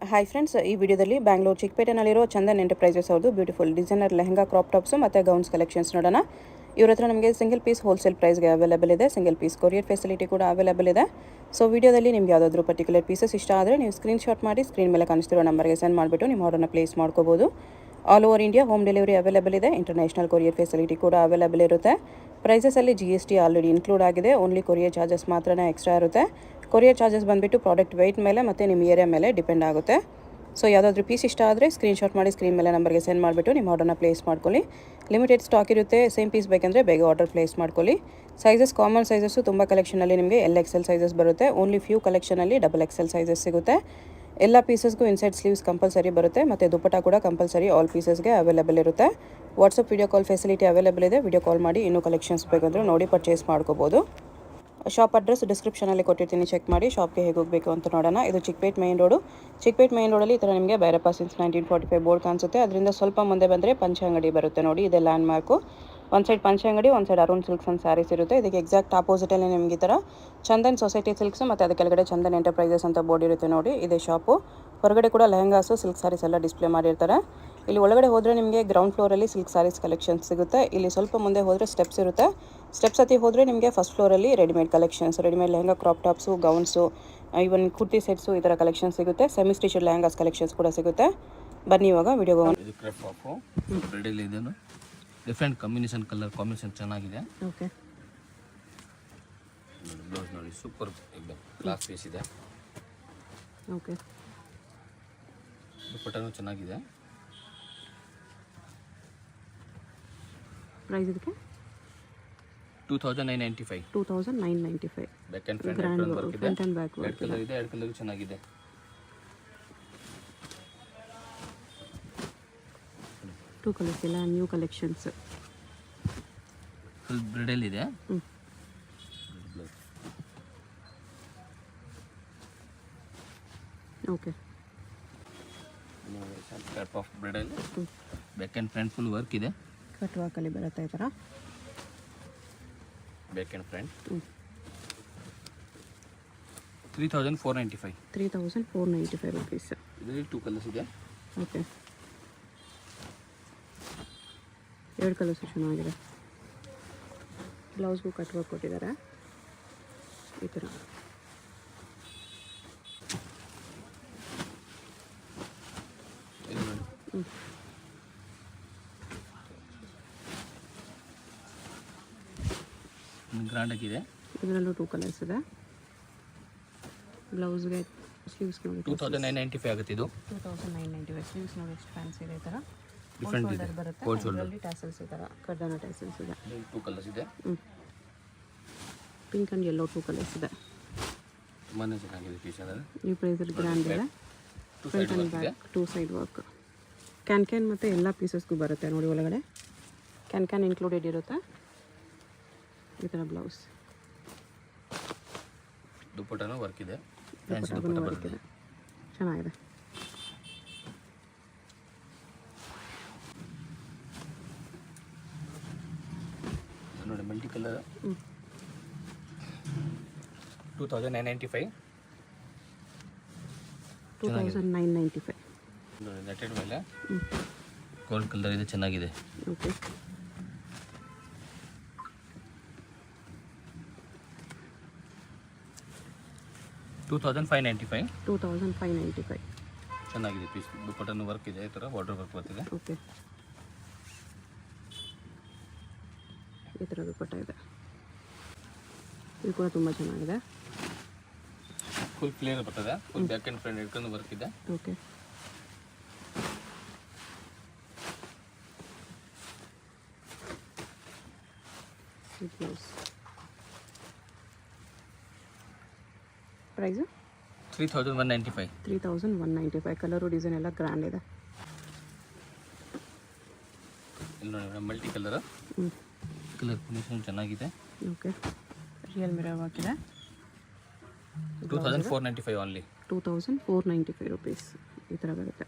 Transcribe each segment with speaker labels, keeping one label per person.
Speaker 1: Hi friends, ಈ ವಿಡಿಯೋದಲ್ಲಿ Bangalore ಚಿಕ್ಕಪೇಟೆನಲ್ಲಿರೋ Chandan enterprises ಅವ್ರದ್ದು beautiful designer lehenga crop tops ಮತ್ತು ಗೌನ್ಸ್ ಕಲೆಕ್ಷನ್ಸ್ ನೋಡೋಣ. ಇವ್ರ ಹತ್ರ ನಮಗೆ ಸಿಂಗಲ್ ಪೀಸ್ ಹೋಲ್ಸೇಲ್ ಪ್ರೈಸ್ಗೆ ಅವೈಲೇಬಲ್ ಇದೆ. ಸಿಂಗಲ್ ಪೀಸ್ ಕೊರಿಯರ್ ಫೆಸಿಲಿಟಿ ಕೂಡ ಅವೈಲೇಬಲ್ ಇದೆ. ಸೊ ವಿಡಿಯೋದಲ್ಲಿ ನಿಮ್ಗೆ ಯಾವುದಾದ್ರೂ ಪರ್ಟಿಕ್ಯುಲರ್ ಪೀಸಸ್ ಇಷ್ಟ ಆದರೆ ನೀವು ಸ್ಕ್ರೀನ್ಶಾಟ್ ಮಾಡಿ ಸ್ಕ್ರೀನ್ ಮೇಲೆ ಕಾಣಿಸ್ತಿರೋ ನಂಬರ್ಗೆ ಸೆಂಡ್ ಮಾಡಿಬಿಟ್ಟು ನಿಮ್ಮ ಆರ್ಡರ್ನ ಪ್ಲೇಸ್ ಮಾಡ್ಕೋಬೋದು. All over India home delivery available ಇದೆ. ಇಂಟರ್ನ್ಯಾಷನಲ್ ಕೊರಿಯರ್ ಫೆಸಿಲಿಟಿ ಕೂಡ ಅವೈಲೇಬಲ್ ಇರುತ್ತೆ. ಪ್ರೈಸಸಲ್ಲಿ GST ಆಲ್ರೆಡಿ ಇನ್ಕ್ಲೂಡ್ ಆಗಿದೆ. ಓನ್ಲಿ ಕೊರಿಯರ್ ಚಾರ್ಜಸ್ ಮಾತ್ರನೇ ಎಕ್ಸ್ಟ್ರಾ ಇರುತ್ತೆ. ಕೊರಿಯರ್ ಚಾರ್ಜಸ್ ಬಂದುಬಿಟ್ಟು ಪ್ರಾಡಕ್ಟ್ ವೆಯ್ಟ್ ಮೇಲೆ ಮತ್ತು ನಿಮ್ಮ ಏರಿಯಾ ಮೇಲೆ ಡಿಪೆಂಡ್ ಆಗುತ್ತೆ. ಸೊ ಯಾವುದಾದ್ರೂ ಪೀಸ್ ಇಷ್ಟ ಆದರೆ ಸ್ಕ್ರೀನ್ಶಾಟ್ ಮಾಡಿ ಸ್ಕ್ರೀನ್ ಮೇಲೆ ನಂಬರ್ಗೆ ಸೆಂಡ್ ಮಾಡಿಬಿಟ್ಟು ನಿಮ್ಮ ಆರ್ಡರ್ನ ಪ್ಲೇಸ್ ಮಾಡ್ಕೊಳ್ಳಿ. ಲಿಮಿಟೆಡ್ ಸ್ಟಾಕ್ ಇರುತ್ತೆ. ಸೇಮ್ ಪೀಸ್ ಬೇಕಂದರೆ ಬೇಗ ಆರ್ಡರ್ ಪ್ಲೇಸ್ ಮಾಡ್ಕೊಳ್ಳಿ. ಸೈಜಸ್ ಕಾಮನ್ ಸೈಜಸ್ಸು ತುಂಬ ಕಲೆಕ್ಷನಲ್ಲಿ ನಿಮಗೆ LXL ಸೈಜಸ್ ಬರುತ್ತೆ. ಓನ್ಲಿ ಫ್ಯೂ ಕಲೆಕ್ಷನಲ್ಲಿ XXL ಸೈಜಸ್ ಸಿಗುತ್ತೆ. ಎಲ್ಲ ಪೀಸಸ್ಗೂ ಇನ್ಸೈಡ್ ಸ್ಲೀವ್ಸ್ ಕಂಪಲ್ಸರಿ ಬರುತ್ತೆ ಮತ್ತು ದುಪ್ಪಟ್ಟ ಕೂಡ ಕಂಪಲ್ಸರಿ ಆಲ್ ಪೀಸಸ್ಗೆ ಅವೈಲೇಬಲ್ ಇರುತ್ತೆ. WhatsApp video call facility available ಇದೆ. ವಿಡಿಯೋ ಕಾಲ್ ಮಾಡಿ ಇನ್ನೂ ಕಲೆಕ್ಷನ್ಸ್ ಬೇಕಂದ್ರೆ ನೋಡಿ ಪರ್ಚೇಸ್ ಮಾಡ್ಕೋಬೋದು. ಶಾಪ್ ಅಡ್ರೆಸ್ ಡಿಸ್ಕ್ರಿಪ್ಷನಲ್ಲಿ ಕೊಟ್ಟಿರ್ತೀನಿ, ಚೆಕ್ ಮಾಡಿ. ಶಾಪ್ಗೆ ಹೇಗೆ ಹೋಗಬೇಕು ಅಂತ ನೋಡೋಣ. ಇದು Chickpet main road. Chickpet main ರೋಡಲ್ಲಿ ಈ ಥರ ನಿಮಗೆ ಭೈರಪ್ಪ ಸಿನ್ಸ್ 1945 ಬೋರ್ಡ್ ಕಾಣಿಸುತ್ತೆ. ಅದರಿಂದ ಸ್ವಲ್ಪ ಮುಂದೆ ಬಂದರೆ ಪಂಚೆ ಅಂಗಡಿ ಬರುತ್ತೆ ನೋಡಿ. ಇದೆ ಲ್ಯಾಂಡ್ ಮಾರ್ಕು. ಒಂದು ಸೈಡ್ ಪಂಚೆ ಅಂಗಡಿ, ಒಂದು side Arun silks and saris ಇರುತ್ತೆ. ಇದಕ್ಕೆ ಎಕ್ಸಾಕ್ಟ್ ಆಪೋಸಿಟಲ್ಲಿ ನಿಮಗೆ ಈ ಥರ ಚಂದನ್ ಸೊಸೈಟಿ ಸಿಲ್ಕ್ಸ್ ಮತ್ತು ಅದರ ಕೆಳಗಡೆ ಚಂದನ್ ಎಂಟರ್ಪ್ರೈಸಸ್ ಅಂತ ಬೋರ್ಡ್ ಇರುತ್ತೆ ನೋಡಿ. ಇದೆ ಶಾಪು. ಹೊರಗಡೆ ಕೂಡ ಲೆಹಂಗಾಸು ಸಿಲ್ಕ್ ಸ್ಯಾರೀಸ್ ಎಲ್ಲ ಡಿಸ್ಪ್ಲೇ ಮಾಡಿರ್ತಾರೆ. ಇಲ್ಲಿ ಒಳಗಡೆ ಹೋದರೆ ನಿಮಗೆ ಗ್ರೌಂಡ್ ಫ್ಲೋರಲ್ಲಿ ಸಿಲ್ಕ್ ಸ್ಯಾರೀಸ್ ಕಲೆಕ್ಷನ್ಸ್ ಸಿಗುತ್ತೆ. ಇಲ್ಲಿ ಸ್ವಲ್ಪ ಮುಂದೆ ಹೋದರೆ ಸ್ಟೆಪ್ಸ್ ಇರುತ್ತೆ. ಸ್ಟೆಪ್ಸ್ ಹತ್ತಿ ಹೋದರೆ ನಿಮಗೆ ಫಸ್ಟ್ ಫ್ಲೋರಲ್ಲಿ readymade collections, readymade lehenga crop tops, gowns, even kurti sets ಈ ಥರ ಕಲೆಕ್ಷನ್ಸ್ ಸಿಗುತ್ತೆ. ಸೆಮಿ ಸ್ಟಿಚಡ್ ಲೆಹಂಗಾಸ್ ಕಲೆಕ್ಷನ್ಸ್ ಕೂಡ ಸಿಗುತ್ತೆ. ಬನ್ನಿ ಇವಾಗ ವಿಡಿಯೋಗೆ ಹೋಗೋಣ.
Speaker 2: ಇದು ಕ್ರೇಪ್ ಟಾಪು ರೆಡಿಲಿ ಇದನ್ನು ಡಿಫ್ರೆಂಟ್ ಕಾಂಬಿನೇಷನ್, ಕಲರ್ ಕಾಂಬಿನೇಷನ್ ಚೆನ್ನಾಗಿದೆ.
Speaker 1: ಓಕೆ,
Speaker 2: ಬ್ಲೌಸ್ ನೋಡಿ ಸೂಪರ್, एकदम ಕ್ಲಾಸ್ ಪೀಸ್ ಇದೆ.
Speaker 1: ಓಕೆ,
Speaker 2: ದುಪ್ಪಟ್ಟನು ಚೆನ್ನಾಗಿದೆ.
Speaker 1: ಪ್ರೈಸ್ ಇದಕ್ಕೆ
Speaker 2: 2995.
Speaker 1: 2995.
Speaker 2: ಬ್ಯಾಕ್ ಆ್ಯಂಡ್ ಫ್ರಂಟ್ ವರ್ಕ್ ಇದೆ.
Speaker 1: Front and back
Speaker 2: red colour ಇದೆ, ರೆಡ್ ಕಲರ್ ಚೆನ್ನಾಗಿದೆ.
Speaker 1: ಟೂ ಕಲರ್ಸ್ ಎಲ್ಲ ನ್ಯೂ ಕಲೆಕ್ಷನ್ಸ್.
Speaker 2: ಫುಲ್ ಬ್ರಿಡಲ್ ಇದೆ.
Speaker 1: Okay,
Speaker 2: type of bridal. Back and front full work ಇದೆ.
Speaker 1: ಕಟ್ ವರ್ಕಲ್ಲಿ ಬರುತ್ತೆ ಈ ಥರ.
Speaker 2: Back and front 3495.
Speaker 1: 3495 ರುಪೀಸ್.
Speaker 2: ಇದರಲ್ಲಿ ಟೂ ಕಲರ್ಸ್ ಇದೆ.
Speaker 1: ಓಕೆ, ಎರಡು ಕಲರ್ಸು ಚೆನ್ನಾಗಿದೆ. ಬ್ಲೌಸ್ಗೂ ಕಟ್ ವರ್ಕ್ ಕೊಟ್ಟಿದ್ದಾರೆ ಈ ಥರ.
Speaker 2: ಗ್ರ್ಯಾಂಡ್ ಆಗಿದೆ.
Speaker 1: ಇದರಲ್ಲೂ ಟೂ ಕಲರ್ಸ್ ಇದೆ. ಬ್ಲೌಸ್ಗೆ ಸ್ಲೀವ್ಸ್ ನೋಡಿ
Speaker 2: 2995 ಆಗುತ್ತೆ. ಇದು
Speaker 1: 2995. ಸ್ಲೀವ್ಸ್ ನೋಡಿ ಎಷ್ಟು ಫ್ಯಾನ್ಸಿ ಇದೆ ಈ ಥರ.
Speaker 2: ಡಿಫ್ರೆಂಟ್ ಇದೆ.
Speaker 1: ಬರುತ್ತೆ.
Speaker 2: Cold shoulder.
Speaker 1: ಇದರಲ್ಲಿ ಟ್ಯಾಸಲ್ಸ್ ಈ ಥರ ಕರ್ದಾನ ಟ್ಯಾಸಲ್ಸ್ ಇದೆ.
Speaker 2: ಟೂ ಕಲರ್ಸ್ ಇದೆ.
Speaker 1: Pink and yellow two colours ಇದೆ.
Speaker 2: ತುಂಬಾ ಚೆನ್ನಾಗಿದೆ ಪೀಸ್. ಅದರ
Speaker 1: ಈ ಪ್ರೈಸಲ್ಲಿ ಗ್ರ್ಯಾಂಡ್ ಇದೆ.
Speaker 2: Two
Speaker 1: front and back two side work. Can ಮತ್ತು ಎಲ್ಲ ಪೀಸಸ್ಗೂ ಬರುತ್ತೆ ನೋಡಿ. ಒಳಗಡೆ ಕ್ಯಾನ್ ಇನ್ಕ್ಲೂಡೆಡ್ ಇರುತ್ತೆ. ಈ ಥರ ಬ್ಲೌಸ್.
Speaker 2: ದುಪ್ಪಟ್ಟನೂ ವರ್ಕ್ ಇದೆ.
Speaker 1: ದುಪ್ಪಟ್ಟನೂ ವರ್ಕ್ ಇದೆ. ಚೆನ್ನಾಗಿದೆ.
Speaker 2: ನೋಡಿ ಮಲ್ಟಿ ಕಲರ್ 2995.
Speaker 1: 2995.
Speaker 2: ನೋಡಿ ನೆಟೆಡ್ ಮೇಲೆ ಗೋಲ್ಡ್ ಕಲರ್ ಇದೆ, ಚೆನ್ನಾಗಿದೆ.
Speaker 1: ಓಕೆ,
Speaker 2: 2595.
Speaker 1: 2595.
Speaker 2: ಚೆನ್ನಾಗಿದೆ ಪೀಸ್. ದುಪ್ಪಟ್ಟನು ವರ್ಕ್ ಇದೆ. ಈ ಥರ ಬಾರ್ಡರ್ ವರ್ಕ್ ಬರ್ತಿದೆ.
Speaker 1: ಓಕೆ, ಈ ಥರ ದುಪ್ಪಟ್ಟ ಇದೆ. ಇದು ಕೂಡ ತುಂಬ ಚೆನ್ನಾಗಿದೆ.
Speaker 2: ಫುಲ್ ಕ್ಲಿಯರ್ ಬರ್ತದೆ. ಫುಲ್ ಬ್ಯಾಕ್ ಆ್ಯಂಡ್ ಫ್ರಂಟ್ ಹಿಡ್ಕೊಂಡು ವರ್ಕ್ ಇದೆ.
Speaker 1: Okay, blouse. Price
Speaker 2: 3195.
Speaker 1: 3195. Colour design ಎಲ್ಲ ಗ್ರ್ಯಾಂಡ್ ಇದೆ.
Speaker 2: ಇಲ್ಲಿ ನೋಡಿ madam, multi colour. Colour combination ಚೆನ್ನಾಗಿದೆ.
Speaker 1: ಓಕೆ, ರಿಯಲ್ ಮಿರರ್ ವರ್ಕ್ ಇದೆ.
Speaker 2: 2495 ಓನ್ಲಿ.
Speaker 1: 2495 ರುಪೀಸ್ ಈ ಥರ ಬರುತ್ತೆ.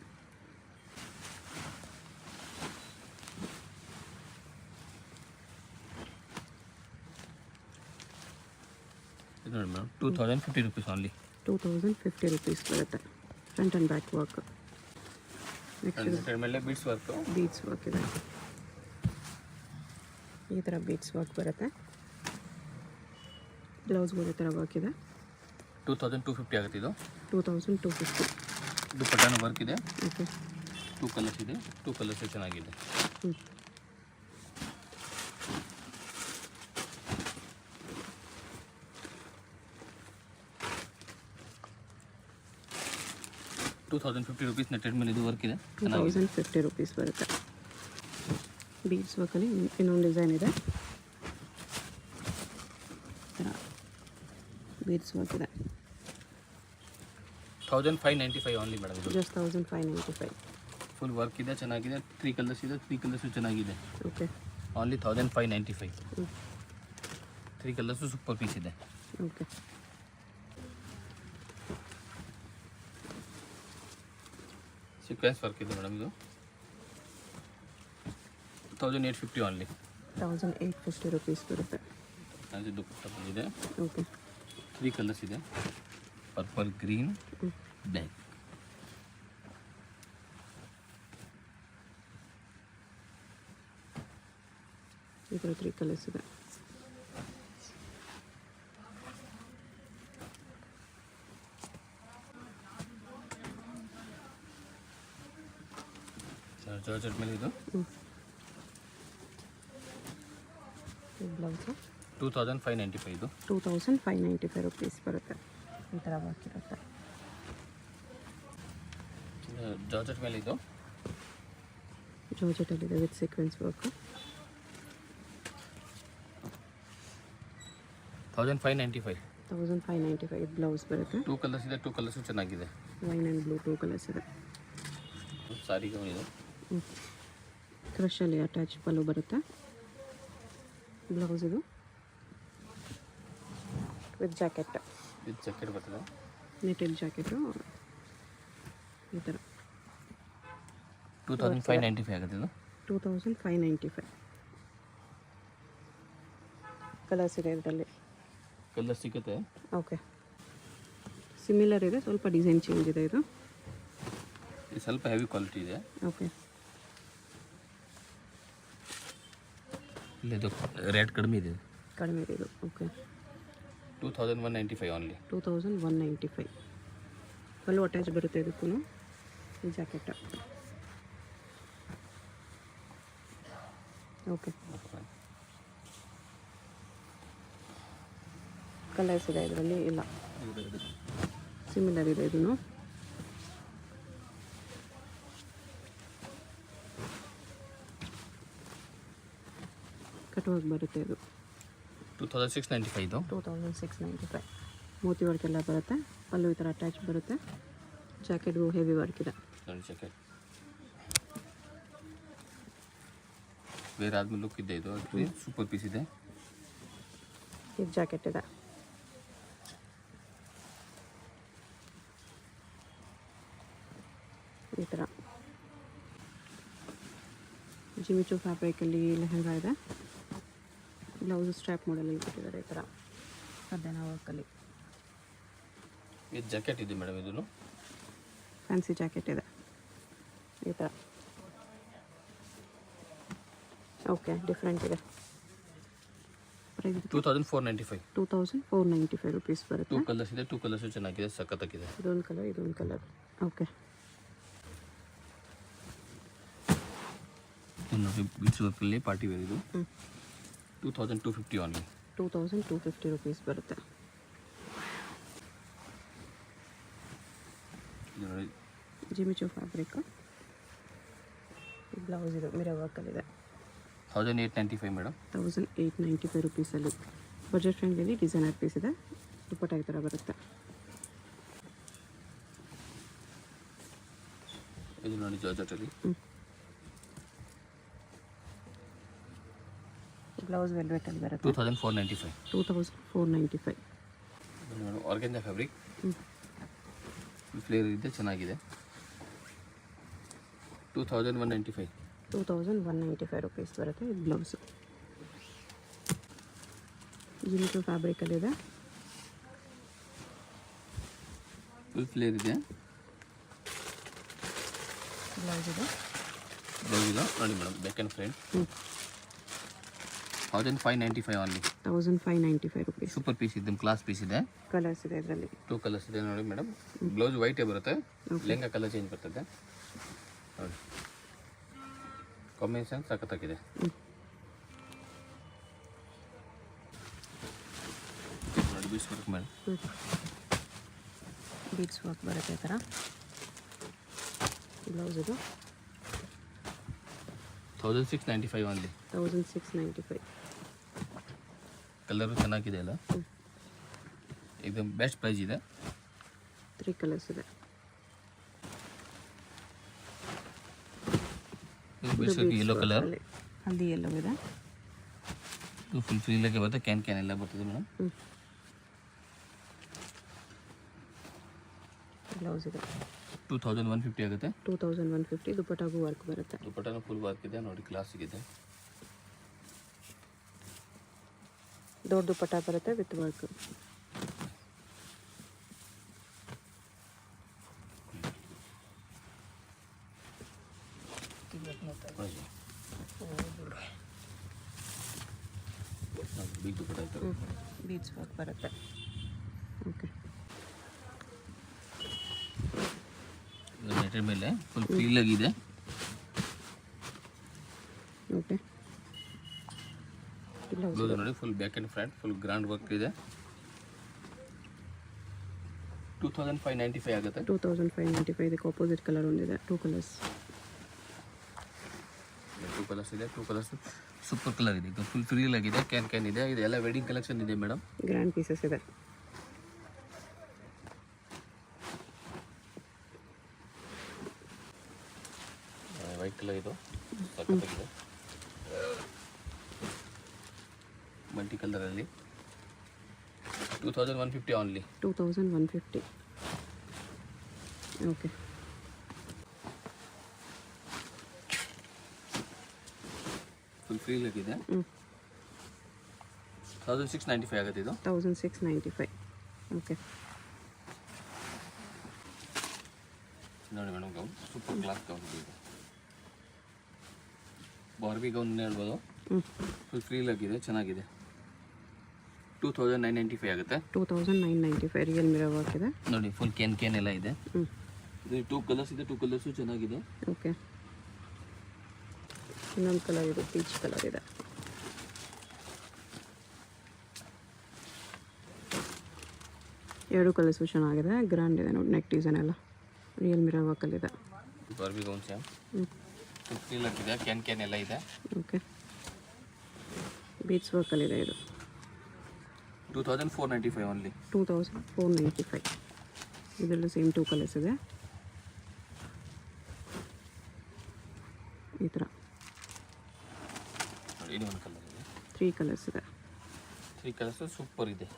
Speaker 2: ಇದು ನೋಡಿ ಮೇಡಮ್ 2050 rupees only.
Speaker 1: 2050 rupees ಬರುತ್ತೆ. Front and back work. Next
Speaker 2: ಮೇಲೆ ಬೀಡ್ಸ್ ವರ್ಕು.
Speaker 1: ಬೀಡ್ಸ್ ವರ್ಕ್ ಇದೆ, ಈ ಥರ ಬೀಡ್ಸ್ ವರ್ಕ್ ಬರುತ್ತೆ. ಬ್ಲೌಸ್ಗೂ ಈ ಥರ ವರ್ಕ್ ಇದೆ.
Speaker 2: 2250 ಆಗುತ್ತೆ ಇದು.
Speaker 1: 2250.
Speaker 2: ದುಪ್ಪಟ್ಟನು ವರ್ಕ್ ಇದೆ.
Speaker 1: ಓಕೆ.
Speaker 2: 2 ಕಲರ್ಸ್ ಇದೆ, 2 ಕಲರ್ಸ್ ಚೆನ್ನಾಗಿದೆ.
Speaker 1: ಹ್ಞೂ.
Speaker 2: 2050 rupees ನೆಟ್ಟೆಡ್ ಮೇಲೆ ಇದು ವರ್ಕ್ ಇದೆ.
Speaker 1: 2050 rupees ಬರುತ್ತೆ. ಬೀಡ್ಸ್ ವರ್ಕಲ್ಲಿ ಇನ್ನೊಂದು ಡಿಸೈನ್ ಇದೆ, ಬೀಡ್ಸ್ ವರ್ಕ್ ಇದೆ.
Speaker 2: 1595 ಓನ್ಲಿ ಮೇಡಮ್ ಇದು.
Speaker 1: ಜಸ್ಟ್ 1595.
Speaker 2: ಫುಲ್ ವರ್ಕ್ ಇದೆ, ಚೆನ್ನಾಗಿದೆ. 3 ಕಲರ್ಸ್ ಇದೆ, 3 ಕಲರ್ಸು ಚೆನ್ನಾಗಿದೆ.
Speaker 1: ಓಕೆ.
Speaker 2: ಓನ್ಲಿ 1595.
Speaker 1: ಹ್ಞೂ.
Speaker 2: 3 ಕಲರ್ಸು ಸೂಪರ್ ಪೀಸ್ ಇದೆ.
Speaker 1: ಓಕೆ.
Speaker 2: ಸೀಕ್ವೆನ್ಸ್ ವರ್ಕ್ ಇದೆ ಮೇಡಮ್ ಇದು. 1850 ಓನ್ಲಿ.
Speaker 1: 1850 rupees ಬರುತ್ತೆ.
Speaker 2: ಅದು ದುಪ್ಪಟ್ಟ ಬಂದಿದೆ.
Speaker 1: ಓಕೆ.
Speaker 2: 3 ಕಲರ್ಸ್ ಇದೆ, ಪರ್ಪಲ್, ಗ್ರೀನ್, ಬ್ಲ್ಯಾಕ್.
Speaker 1: ಈ ಥರ 3 ಕಲರ್ಸ್ ಇದೆ.
Speaker 2: ಜಾರ್ಜೆಟ್ ಮೇಲೆ ಇದು.
Speaker 1: ಬ್ಲೌಸು
Speaker 2: 2595 ಇದು.
Speaker 1: 2595 rupees ಬರುತ್ತೆ. ಈ ಥರ ವರ್ಕ್ ಇರುತ್ತೆ.
Speaker 2: ಜಾರ್ಜೆಟ್ ಮೇಲೆ ಇದು.
Speaker 1: ಜಾರ್ಜೆಟಲ್ಲಿದೆ ವಿತ್ ಸೀಕ್ವೆನ್ಸ್ ವರ್ಕ್.
Speaker 2: 1595.
Speaker 1: 1595 ಬ್ಲೌಸ್ ಬರುತ್ತೆ.
Speaker 2: 2 ಕಲರ್ಸ್ ಇದೆ, 2 ಕಲರ್ಸು ಚೆನ್ನಾಗಿದೆ.
Speaker 1: ವೈನ್ ಆ್ಯಂಡ್ ಬ್ಲೂ 2 ಕಲರ್ಸ್ ಇದೆ.
Speaker 2: ಸಾರಿಗೆ ಇದು.
Speaker 1: ಕ್ರಶಲ್ಲಿ ಅಟ್ಯಾಚ್ ಪಲ್ಲು ಬರುತ್ತೆ. ಬ್ಲೌಸ್ ಇದು ವಿತ್ ಜಾಕೆಟ್.
Speaker 2: ವಿತ್ ಜಾಕೆಟ್ ಬರ್ತದೆ.
Speaker 1: ನೆಟೆಡ್ ಜಾಕೆಟು ಈ ಥರ.
Speaker 2: 2595 ಆಗುತ್ತೆ ಇದು.
Speaker 1: 2595. ಕಲರ್ಸ್ ಇದೆ ಇದರಲ್ಲಿ.
Speaker 2: ಕಲರ್ ಸಿಗುತ್ತೆ.
Speaker 1: ಓಕೆ. ಸಿಮಿಲರ್ ಇದೆ, ಸ್ವಲ್ಪ ಡಿಸೈನ್ ಚೇಂಜ್ ಇದೆ ಇದು.
Speaker 2: ಇದು ಸ್ವಲ್ಪ ಹೆವಿ ಕ್ವಾಲಿಟಿ ಇದೆ.
Speaker 1: ಓಕೆ.
Speaker 2: ಇಲ್ಲ ಇದು ರೇಟ್ ಕಡಿಮೆ ಇದೆ.
Speaker 1: ಕಡಿಮೆ ಇದೆ ಇದು. ಓಕೆ.
Speaker 2: 2195 ಓನ್ಲಿ.
Speaker 1: 2195. ಪಲ್ಲು ಅಟ್ಯಾಚ್ ಬರುತ್ತೆ ಇದಕ್ಕೂ. ಈ ಜಾಕೆಟ್. ಓಕೆ. ಕಲರ್ಸ್ ಇದೆ ಇದರಲ್ಲಿ. ಇಲ್ಲ, ಸಿಮಿಲರ್ ಇದೆ ಇದನ್ನು. ಕಟ್ವಾಗಿ ಬರುತ್ತೆ ಇದು.
Speaker 2: 2695 ಇದು.
Speaker 1: 2695. ಮೋತಿ ವರ್ಕ್ ಎಲ್ಲ ಬರುತ್ತೆ. ಪಲ್ಲು ಈ ಥರ ಅಟ್ಯಾಚ್ ಬರುತ್ತೆ. ಜಾಕೆಟ್ಗೂ ಹೆವಿ ವರ್ಕ್ ಇದೆ.
Speaker 2: ನೋಡಿ ಜಾಕೆಟ್ ಬೇರೆ ಆದ್ಮೇಲೆ ಲುಕ್ ಇದೆ ಇದು. ಸೂಪರ್ ಪೀಸ್ ಇದೆ.
Speaker 1: ಇದು ಜಾಕೆಟ್ ಇದೆ. ಈ ಥರ ಜಿಮಿಚು ಫ್ಯಾಬ್ರಿಕಲ್ಲಿ ಲೆಹಂಗಾ ಇದೆ. ಬ್ಲೌಸ್ ಸ್ಟ್ರ್ಯಾಪ್ ಮಾಡಲಲ್ಲಿ ಕೊಟ್ಟಿದ್ದಾರೆ ಈ ಥರ ಕದ್ದನ ವರ್ಕಲ್ಲಿ.
Speaker 2: ಇದು ಜಾಕೆಟ್ ಇದೆ ಮೇಡಮ್. ಇದನ್ನು
Speaker 1: ಫ್ಯಾನ್ಸಿ ಜಾಕೆಟ್ ಇದೆ ಈ ಥರ. ಓಕೆ, ಡಿಫ್ರೆಂಟ್ ಇದೆ. ಪ್ರೈಸ್
Speaker 2: 2495.
Speaker 1: 2495 rupees ಬರುತ್ತೆ.
Speaker 2: 2 ಕಲರ್ಸ್ ಇದೆ, 2 ಕಲರ್ಸು ಚೆನ್ನಾಗಿದೆ, ಸಖತ್ತಾಗಿದೆ.
Speaker 1: ಇದೊಂದು ಕಲರ್, ಇದೊಂದು ಕಲರ್. ಓಕೆ.
Speaker 2: ನೋಡಿ ಬೀಚ್ ವರ್ಕಲ್ಲಿ ಪಾರ್ಟಿ ವೇರ್ ಇದು. 2250 ಓನ್ಲಿ.
Speaker 1: 2250 rupees ಬರುತ್ತೆ.
Speaker 2: ಇದು ನೋಡಿ
Speaker 1: ಜಿಮಿಚು ಫ್ಯಾಬ್ರಿಕ್. ಬ್ಲೌಸ್ ಇದು ಮಿರರ್ ವರ್ಕಲ್ಲಿದೆ.
Speaker 2: 1895 ಮೇಡಮ್.
Speaker 1: 1895 rupeesಲ್ಲಿ ಬಜೆಟ್ ಫ್ರೆಂಡ್ಲಿ ಡಿಸೈನರ್ ಪೀಸ್ ಇದೆ. ದುಪ್ಪಟ್ಟ ಈ ಥರ ಬರುತ್ತೆ.
Speaker 2: ಇದು ನೋಡಿ ಜಾರ್ಜೆಟಲ್ಲಿ.
Speaker 1: ಬ್ಲೌಸ್ ವೆಲ್ವೆಟಲ್ಲಿ ಬರುತ್ತೆ.
Speaker 2: 2495.
Speaker 1: 2495.
Speaker 2: Organza fabric. ಫ್ಲೇರ್ ಇದೆ, ಚೆನ್ನಾಗಿದೆ. 2195.
Speaker 1: 2195 rupees ಬರುತ್ತೆ. ಇದು ಬ್ಲೌಸು ಜಿಮಿಚು ಫ್ಯಾಬ್ರಿಕಲ್ಲಿದೆ.
Speaker 2: ಫುಲ್ ಫ್ಲೇರ್ ಇದೆ.
Speaker 1: ಬ್ಲೌಸ್ ಇದು
Speaker 2: ಬ್ಲೌಸ್ ಇಲ್ಲ ನೋಡಿ madam back and front 1595 only
Speaker 1: 1595 rupees.
Speaker 2: Super piece ಇದೆ, ಕ್ಲಾಸ್ ಪೀಸ್ ಇದೆ.
Speaker 1: ಕಲರ್ಸ್ ಇದೆ ಇದರಲ್ಲಿ.
Speaker 2: 2 ಕಲರ್ಸ್ ಇದೆ ನೋಡಿ ಮೇಡಮ್. ಬ್ಲೌಸ್ ವೈಟೇ ಬರುತ್ತೆ, ಲೆಹಂಗಾ ಕಲರ್ ಚೇಂಜ್ ಬರ್ತದೆ ನೋಡಿ. ಕಾಂಬಿನೇಷನ್ ಸಖತ್ತಾಗಿದೆ. ನೋಡಿ beads work madam.
Speaker 1: Beads work ಬರುತ್ತೆ ಈ ಥರ. ಬ್ಲೌಸ್ ಇದು
Speaker 2: 1695 ಆನ್ಲಿ.
Speaker 1: 1695.
Speaker 2: ಕಲರು ಚೆನ್ನಾಗಿದೆ ಅಲ್ಲ, ಇದು ಬೆಸ್ಟ್ ಪ್ರೈಸ್ ಇದೆ.
Speaker 1: 3 ಕಲರ್ಸ್ ಇದೆ.
Speaker 2: ಯೆಲ್ಲೋ ಕಲರ್,
Speaker 1: ಹಲ್ದಿ ಯೆಲ್ಲೋ ಇದೆ.
Speaker 2: ಇದು ಫುಲ್ ಫ್ರೀಲಾಗೆ ಬರುತ್ತೆ, ಕ್ಯಾನ್ ಎಲ್ಲ ಬರ್ತದೆ ಮೇಡಮ್.
Speaker 1: ಬ್ಲೌಸ್ ಇದೆ
Speaker 2: 2150 ಆಗುತ್ತೆ.
Speaker 1: 2150. ದುಪಟ್ಟಾಗೂ ವರ್ಕ್ ಬರುತ್ತೆ.
Speaker 2: ದುಪಟ್ಟಾನು ಫುಲ್ ವರ್ಕ್ ಇದೆ ನೋಡಿ, ಕ್ಲಾಸಿಗಿದೆ.
Speaker 1: ದೊಡ್ಡ ದುಪಟ್ಟ ಬರುತ್ತೆ ವಿತ್ ವರ್ಕ್.
Speaker 2: ಬಿಗ್ ದುಪಟ್ಟ ಇರ್ತದೆ.
Speaker 1: ಬೀಡ್ಸ್ ವರ್ಕ್ ಬರುತ್ತೆ. ಓಕೆ,
Speaker 2: ನೆಟ್ಟರ್ ಮೇಲೆ ಫುಲ್ ಫ್ರೀಲಾಗಿದೆ.
Speaker 1: ಓಕೆ,
Speaker 2: ಬ್ಲೌಸ್ ನೋಡಿ full back and front full grand work ಇದೆ. 2595 ಆಗುತ್ತೆ.
Speaker 1: 2595. ಇದಕ್ಕೆ ಆಪೋಸಿಟ್ ಕಲರ್ ಒಂದಿದೆ. 2 ಕಲರ್ಸ್.
Speaker 2: 2 ಕಲರ್ಸ್ ಇದೆ. 2 ಕಲರ್ಸ್ ಸೂಪರ್ ಕಲರ್ ಇದೆ, ಇದು ಫುಲ್ ಫ್ರೀಲಾಗಿದೆ. ಕ್ಯಾನ್ ಇದೆ. ಇದೆಲ್ಲ ವೆಡ್ಡಿಂಗ್ ಕಲೆಕ್ಷನ್ ಇದೆ ಮೇಡಮ್.
Speaker 1: ಗ್ರ್ಯಾಂಡ್ ಪೀಸಸ್ ಇದೆ.
Speaker 2: ವೈಟ್ ಕಲರ್ ಇದು ಸಖತ್ತಾಗಿದೆ, ಮಲ್ಟಿ ಕಲರಲ್ಲಿ. 2150 ಆನ್ಲಿ.
Speaker 1: 2150. Okay,
Speaker 2: full ಫ್ರೀಲಾಗಿದೆ. 1695 ಆಗುತ್ತೆ ಇದು.
Speaker 1: 1695. ಓಕೆ,
Speaker 2: ನೋಡಿ madam, gown super class gown ಇದೆ. ಬಾರ್ಬಿ ಗೌನ್ ಹೇಳ್ಬೋದು. ಫುಲ್ ಫ್ರೀಲಾಗಿದೆ, ಚೆನ್ನಾಗಿದೆ. 2995 ಆಗುತ್ತೆ.
Speaker 1: 2995. ರಿಯಲ್ ಮಿರರ್ ವರ್ಕ್ ಇದೆ
Speaker 2: ನೋಡಿ, ಫುಲ್ ಕ್ಯಾನ್ ಎಲ್ಲ ಇದೆ. ಇದು 2 ಕಲರ್ಸ್ ಇದೆ. 2 ಕಲರ್ಸು ಚೆನ್ನಾಗಿದೆ.
Speaker 1: ಓಕೆ, ಇನ್ನೊಂದು ಕಲರ್ ಇದು ಪೀಚ್ ಕಲರ್ ಇದೆ. ಎರಡು ಕಲರ್ಸು ಚೆನ್ನಾಗಿದೆ, ಗ್ರ್ಯಾಂಡ್ ಇದೆ ನೋಡಿ. ನೆಕ್ ಡಿಸೈನ್ ಎಲ್ಲ ರಿಯಲ್ ಮಿರರ್ ವರ್ಕಲ್ಲಿದೆ.
Speaker 2: ಬಾರ್ಬಿ ಗೌನ್ ಸೇಮ್ ಫುಲ್ ಫ್ರೀಲಾಗಿದೆ, ಕ್ಯಾನ್ ಎಲ್ಲ ಇದೆ.
Speaker 1: ಓಕೆ, ಬೀಡ್ಸ್ ವರ್ಕಲ್ಲಿದೆ ಇದು.
Speaker 2: 2495 ಓನ್ಲಿ.
Speaker 1: 2495. ಇದರಲ್ಲೂ ಸೇಮ್ 2 ಕಲರ್ಸ್ ಇದೆ ಈ ಥರ.
Speaker 2: ನೋಡಿ, ಇನ್ನೊಂದು ಕಲರ್ ಇದೆ.
Speaker 1: 3 ಕಲರ್ಸ್ ಇದೆ.
Speaker 2: 3 ಕಲರ್ಸು ಸೂಪರ್ ಇದೆ.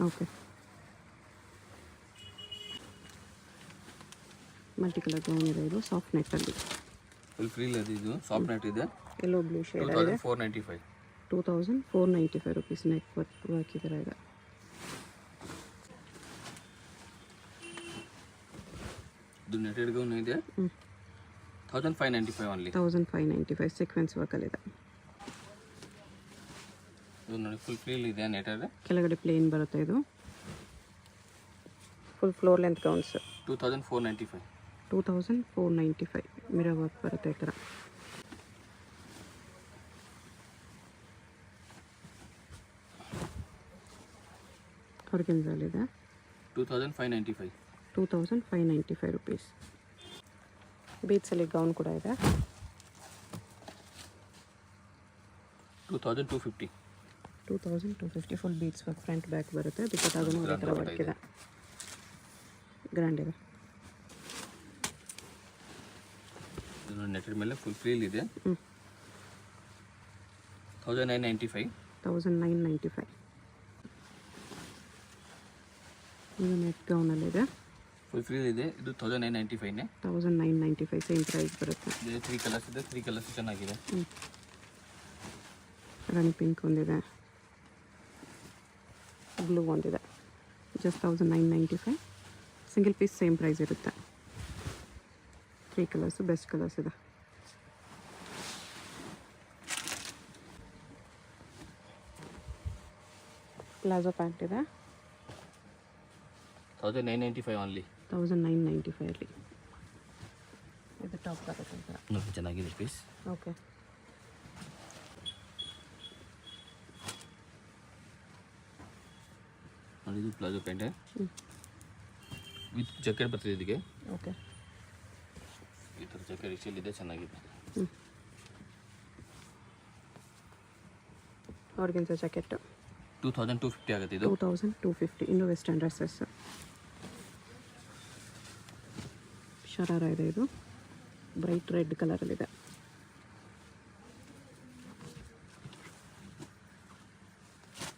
Speaker 1: ಓಕೆ, ಮಲ್ಟಿ ಕಲರ್ ಗೌನ್ ಇದೆ ಇದು, ಸಾಫ್ಟ್ ನೆಟ್ಟಲ್ಲಿ.
Speaker 2: ಫುಲ್ ಫ್ರೀಲ್ ಇದೆ, ಇದು ಸಾಫ್ಟ್ ನೆಟ್ ಇದೆ.
Speaker 1: ಎಲ್ಲೋ ಬ್ಲೂ ಶೇಡ್ ಇದೆ.
Speaker 2: 2495.
Speaker 1: 2495 ರುಪೀಸ್. ನೆಕ್ ವರ್ಕ್ ಈ ಥರ ಇದೆ.
Speaker 2: ಇದು ನೆಟೆಡ್ ಗೌನ್ ಇದೆ. 1595 ಓನ್ಲಿ.
Speaker 1: 1595. ಸೀಕ್ವೆನ್ಸ್ ವರ್ಕಲ್ಲಿದೆ.
Speaker 2: ಇದು ನೋಡಿ ಫುಲ್ ಫ್ರೀಲ್ ಇದೆ, ನೆಟೆಡ್.
Speaker 1: ಕೆಳಗಡೆ ಪ್ಲೇನ್ ಬರುತ್ತೆ ಇದು. Full floor length gowns.
Speaker 2: 2495.
Speaker 1: 2495. Mirror work ಬರುತ್ತೆ ಈ ಥರ. ಆರ್ಗೆನ್ಸಲ್ಲಿದೆ.
Speaker 2: 2595.
Speaker 1: 2595 ರುಪೀಸ್. ಬೀಡ್ಸಲ್ಲಿ ಗೌನ್ ಕೂಡ ಇದೆ.
Speaker 2: 2250.
Speaker 1: 2250. Full beads work front back ಬರುತ್ತೆ. ದುಪಟ್ಟಾಗೂ ಅದೇ ಥರ ವರ್ಕ್ ಇದೆ, ಗ್ರ್ಯಾಂಡ್ ಇದೆ.
Speaker 2: ಇದು ನೆಟೆಡ್ ಮೇಲೆ ಫುಲ್ ಫ್ರೀಲ್ ಇದೆ. 1995.
Speaker 1: 1995. ಇದು ನೆಟ್ ಗೌನಲ್ಲಿದೆ.
Speaker 2: ಫುಲ್ ಫ್ರೀಲ್ ಇದೆ. ಇದು 1995.
Speaker 1: 1995 ಸೇಮ್ ಪ್ರೈಸ್ ಬರುತ್ತೆ.
Speaker 2: ಇದು 3 ಕಲರ್ಸ್ ಇದೆ. 3 ಕಲರ್ಸ್ ಚೆನ್ನಾಗಿದೆ.
Speaker 1: ರಾಣಿ ಪಿಂಕ್ ಒಂದಿದೆ, ಬ್ಲೂ ಒಂದಿದೆ. Just 1995. Single piece same price ಇರುತ್ತೆ. 3 ಕಲರ್ಸು ಬೆಸ್ಟ್ ಕಲರ್ಸ್ ಇದೆ. ಪ್ಲಾಜೋ ಪ್ಯಾಂಟ್ ಇದೆ
Speaker 2: 1995 ಓನ್ಲಿ.
Speaker 1: 1995 ಅಲ್ಲಿ. ಇದು ಟಾಪ್ ಬರುತ್ತೆ ಅಂತ.
Speaker 2: ನೋಡಿ ಚೆನ್ನಾಗಿದೆ ಪೀಸ್.
Speaker 1: ಓಕೆ.
Speaker 2: ನೋಡಿ ಇದು ಪ್ಲಾಜೋ ಪ್ಯಾಂಟ್ ವಿತ್ ಜಾಕೆಟ್ ಬರ್ತದೆ ಇದಕ್ಕೆ.
Speaker 1: ಓಕೆ.
Speaker 2: ಈ ಥರ ಜಾಕೆಟ್ ಇಷ್ಟಲ್ಲಿ ಇದೆ, ಚೆನ್ನಾಗಿದೆ.
Speaker 1: ಆರ್ಗೆನ್ಸಾ ಜಾಕೆಟ್
Speaker 2: 2250 ಆಗುತ್ತೆ ಇದು.
Speaker 1: 2250. ಇನ್ನು ವೆಸ್ಟರ್ನ್ ಡ್ರೆಸ್ಸಸ್. ಶರಾರ ಇದೆ, ಇದು ಬ್ರೈಟ್ ರೆಡ್ ಕಲರಲ್ಲಿದೆ.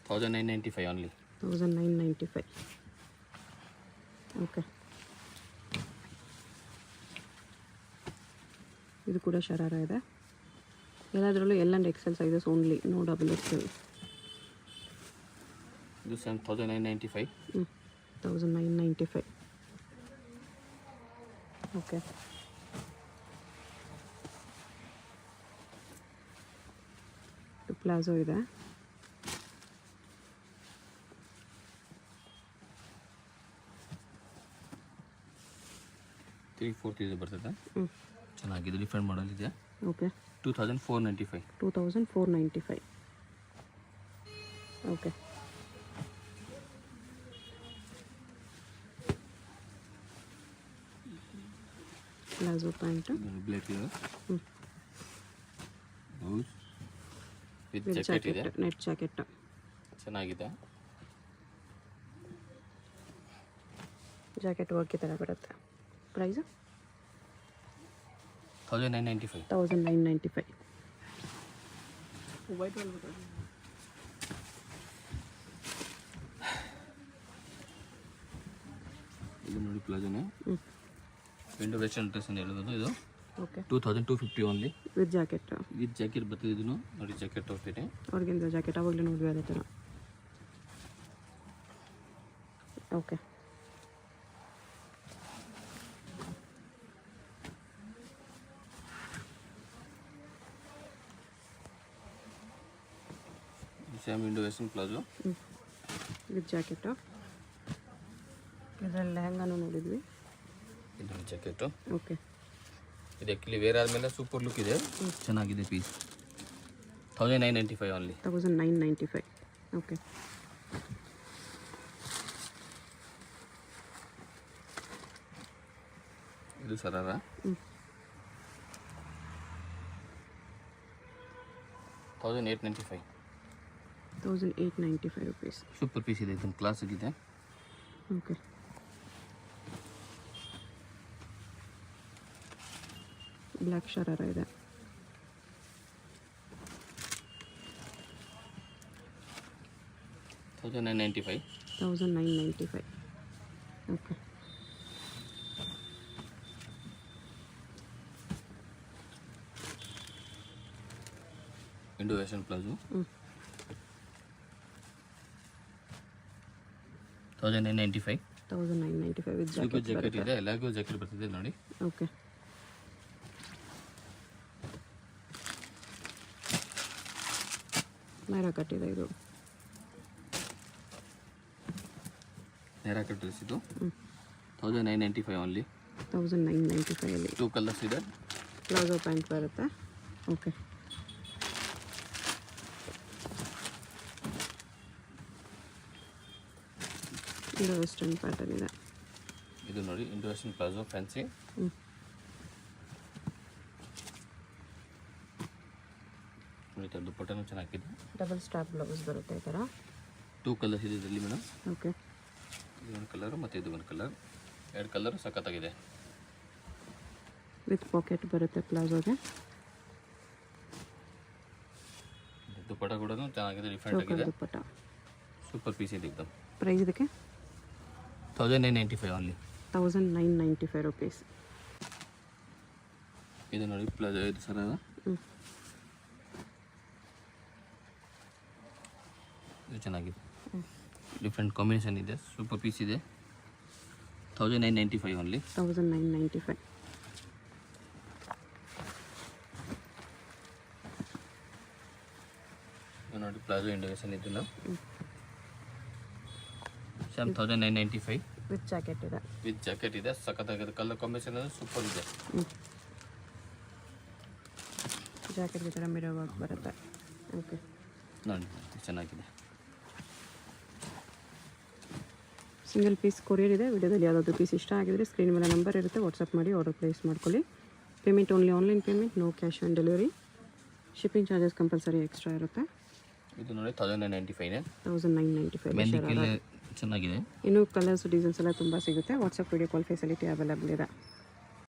Speaker 2: $1995 ಓನ್ಲಿ.
Speaker 1: 1995. ಓಕೆ. ಇದು ಕೂಡ ಶರಾರ ಇದೆ. ಎಲ್ಲದರಲ್ಲೂ L and XL sizes only, no double XL.
Speaker 2: ಇದು 1995.
Speaker 1: 1995. ಓಕೆ. ಇದು ಪ್ಲಾಜೋ ಇದೆ.
Speaker 2: ಇದು ಬರ್ತದೆ, ಚೆನ್ನಾಗಿದೆ. ಡಿಫ್ರೆಂಟ್ ಮಾಡಲ್ ಇದೆ.
Speaker 1: Okay.
Speaker 2: 2495.
Speaker 1: 2495. Okay. Palazzo pant
Speaker 2: black ಇದೆ ವಿತ್
Speaker 1: ವಿತ್
Speaker 2: ಜಾಕೆಟ್ ಇದೆ.
Speaker 1: ಜಾಕೆಟ್, ನೆಟ್ ಜಾಕೆಟ್
Speaker 2: ಚೆನ್ನಾಗಿದೆ.
Speaker 1: ಜಾಕೆಟ್ ವರ್ಕ್ ಈ ಥರ ಬರುತ್ತೆ. ಪ್ರೈಸು
Speaker 2: 1995.
Speaker 1: 1995.
Speaker 2: ಇದು ನೋಡಿ ಪ್ಲಾಜೋನೇ ವಿಂಡೋ ವೆಸ್ಟರ್ನ್ ಡ್ರೆಸ್ ಅಂತ ಹೇಳೋದು. ಇದು
Speaker 1: okay.
Speaker 2: 2250 only
Speaker 1: with jacket.
Speaker 2: With jacket ಬರ್ತದೆ. ಇದನ್ನು ನೋಡಿ ಜಾಕೆಟ್ ಹೋಗ್ತಿದೆ.
Speaker 1: ಆರ್ಗೆನ್ಸಾ ಜಾಕೆಟ್ ಆವಾಗಲೇ ನೋಡಿದ್ವಿ ಅದೇ ಥರ. Okay.
Speaker 2: Same window western palazzo
Speaker 1: with jacket. ಇದರಲ್ಲಿ ಲೆಹಂಗಾನು ನೋಡಿದ್ವಿ.
Speaker 2: ಇದು ಜಾಕೆಟು.
Speaker 1: ಓಕೆ.
Speaker 2: ಇದು ಆ್ಯಕ್ಚುಲಿ ವೇರ್ ಆದಮೇಲೆ ಸೂಪರ್ ಲುಕ್ ಇದೆ, ಚೆನ್ನಾಗಿದೆ ಪೀಸ್. 1995 ಓನ್ಲಿ.
Speaker 1: 1995. ಓಕೆ.
Speaker 2: ಇದು ಸರಾರ 1895.
Speaker 1: 1895 rupees.
Speaker 2: ಸೂಪರ್ ಪೀಸ್ ಇದೆ, ಇದನ್ನು ಕ್ಲಾಸ್ ಆಗಿದೆ.
Speaker 1: ಓಕೆ. ಬ್ಲ್ಯಾಕ್ ಶರಾರ ಇದೆ.
Speaker 2: $1995.
Speaker 1: 1995. Okay.
Speaker 2: Window western palazzo 1995.
Speaker 1: 1995 with
Speaker 2: super
Speaker 1: jacket
Speaker 2: jacket ಇದೆ, ಎಲ್ಲರಿಗೂ ಜಾಕೆಟ್ ಬರ್ತಿದೆ ನೋಡಿ.
Speaker 1: ಓಕೆ. ನೇರ ಕಟ್ಟಿದೆ ಇದು.
Speaker 2: ನೇರ ಕಟ್ ಡ್ರೆಸ್ ಇದು 1995 ಓನ್ಲಿ.
Speaker 1: 1995 ಅಲ್ಲಿ
Speaker 2: 2 ಕಲರ್ಸ್ ಇದೆ.
Speaker 1: ಪ್ಲಾಜೋ ಪ್ಯಾಂಟ್ ಬರುತ್ತೆ. ಓಕೆ. ಇದು ವೆಸ್ಟರ್ನ್ ಪ್ಯಾಟರ್ನ್ ಇದೆ.
Speaker 2: ಇದು ನೋಡಿ ಇಂಡೋ ವೆಸ್ಟರ್ನ್ ಪ್ಲಾಜೋ ಫ್ಯಾನ್ಸಿ. ನೋಡಿ ದುಪ್ಪಟ್ಟನು ಚೆನ್ನಾಗಿದೆ.
Speaker 1: ಡಬಲ್ ಸ್ಟಾಪ್ ಬ್ಲೌಸ್ ಬರುತ್ತೆ ಈ ಥರ.
Speaker 2: 2 ಕಲರ್ಸ್ ಇದೆ ಇದರಲ್ಲಿ ಮೇಡಮ್.
Speaker 1: ಓಕೆ.
Speaker 2: ಇದು ಒಂದು ಕಲರ್ ಮತ್ತು ಇದು ಒಂದು ಕಲರ್, 2 ಕಲರ್ ಸಖತ್ತಾಗಿದೆ.
Speaker 1: ವಿತ್ ಪಾಕೆಟ್ ಬರುತ್ತೆ ಪ್ಲಾಜೋಗೆ.
Speaker 2: ದುಪ್ಪಟ್ಟ ಕೂಡ ಚೆನ್ನಾಗಿದೆ, ಡಿಫ್ರೆಂಟ್ ಆಗಿದೆ.
Speaker 1: ದುಪ್ಪಟ್ಟ
Speaker 2: ಸೂಪರ್ ಪೀಸ್ ಇದೆ एकदम.
Speaker 1: ಪ್ರೈಸ್ ಇದಕ್ಕೆ
Speaker 2: 1995 ಓನ್ಲಿ.
Speaker 1: 1995 rupees.
Speaker 2: ಇದು ನೋಡಿ ಪ್ಲಾಜೋ ಇದು ಸರ ಇದು ಚೆನ್ನಾಗಿದೆ. ಡಿಫ್ರೆಂಟ್ ಕಾಂಬಿನೇಷನ್ ಇದೆ, ಸೂಪರ್ ಪೀಸ್ ಇದೆ. 1995 ಓನ್ಲಿ.
Speaker 1: 1995.
Speaker 2: ನೋಡಿ ಪ್ಲಾಜೋ ಇಂಡಿಕೇಶನ್ ಇದೆಲ್ಲ ಸೇಮ್ 1995
Speaker 1: ವಿತ್ ಜಾಕೆಟ್ ಇದೆ.
Speaker 2: ವಿತ್ ಜಾಕೆಟ್ ಇದೆ. ಸಖತ್ತಾಗಿದೆ. ಕಲರ್ ಕಾಂಬಿನೇಷನ್ ಸೂಪರ್ ಇದೆ.
Speaker 1: ಜಾಕೆಟ್ ಈ ಥರ ಮಿರರ್ ವರ್ಕ್ ಬರುತ್ತೆ. ಓಕೆ
Speaker 2: ನೋಡಿ ಚೆನ್ನಾಗಿದೆ.
Speaker 1: ಸಿಂಗಲ್ ಪೀಸ್ ಕೊರಿಯರ್ ಇದೆ. ವಿಡಿಯೋದಲ್ಲಿ ಯಾವುದಾದ್ರು ಪೀಸ್ ಇಷ್ಟ ಆಗಿದ್ರೆ ಸ್ಕ್ರೀನ್ ಮೇಲೆ ನಂಬರ್ ಇರುತ್ತೆ, ವಾಟ್ಸಪ್ ಮಾಡಿ ಆರ್ಡರ್ ಪ್ಲೇಸ್ ಮಾಡ್ಕೊಳ್ಳಿ. Payment only online payment, no cash on delivery. Shipping charges compulsory extra ಇರುತ್ತೆ.
Speaker 2: ಇದು ನೋಡಿ 1995
Speaker 1: 1995
Speaker 2: ಮೆಹಂದಿ ಚೆನ್ನಾಗಿದೆ.
Speaker 1: ಇನ್ನೂ ಕಲರ್ಸ್ ಡಿಸೈನ್ಸ್ ಎಲ್ಲ ತುಂಬ ಸಿಗುತ್ತೆ. WhatsApp video call facility available ಇದೆ.